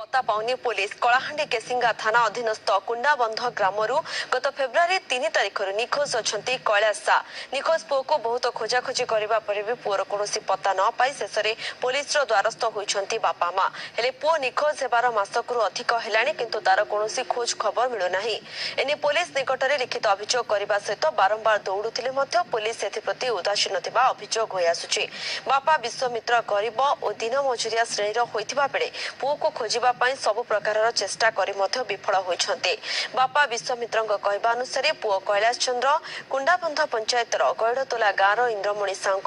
पत्ता पाउनी पुलिस कलाहांडी केसिंगा थाना अधीनस्थ कुंडाबंध ग्रामरू गत फेब्रुआरी 3 तारिख निखोज अच्छा कैलाश शाह। निखोज पुओ को बहुत खोजाखोजी करने पर भी पुओर कौन पत्ता न पाई शेष में पुलिस द्वारस्थ होती बापा माँ हेले पुओ निखोज होबार मासकू अधिक है किंतु तार कौन खोज खबर मिलूना। एने पुलिस निकट में लिखित अभियोग करने सहित बारंबार दौड़ुले पुलिस एप्रति उदासीन अभियोग हो आसुची। बापा विश्वमित्र गरीब और दिन मजुरिया श्रेणी होता बेले पुओ को खोजापी सबु प्रकार चेष्टा कर विफल होती। बापा विश्वमित्र कहवा अनुसार पुओ कैलाश चंद्र कुंडाबंध पंचायतर गैड़तोला गाँव इंद्रमणि साहू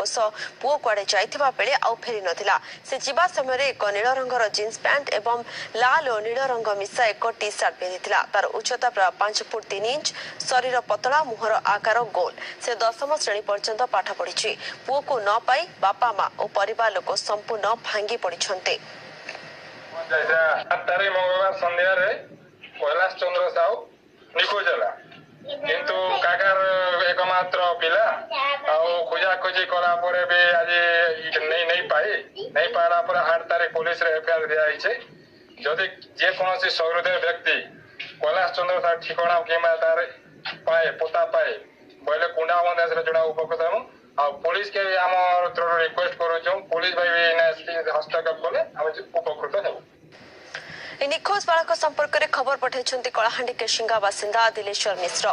पुओ कुआड़े जाइथिबा बेले आउ फेरी नथिला। से जीवा समय एक नील रंगर जीन्स पैंट एवं लाल और नील रंग मिशा एक टी सार्ट पिंधिथिला। तार उच्चता प्राय 5 फुट 3 इंच, शरीर पतला, मुहर आकार गोल। से 10वीं श्रेणी पर्यंत पाठ पढ़ी। पुओ को न पाई बापा माँ और परिवार लोक संपूर्ण भांगी पड़ते। मंगलवार संध्या कैलाश चंद्र साहू निखोज है किंतु काकार एकमात्र पिला खोजाखोजी कला भी आज नहीं पाला 8 तारीख पुलिस एफआईआर दिखाई। जदि जेकोसी सहृदय व्यक्ति कैलाश चंद्र साहू ठिकाना कि तार पाए पता पाए बोले कुंडाबंध जोड़ा उपकृत हूँ पुलिस के आम रिक्वेस्ट करूँ पुलिस भाई हस्तक्षेप कले उपकृत हो। निखोज बालक संपर्क में खबर पठाई कलाहांडी केसिंगा बासिंदा दिलेश्वर मिश्र।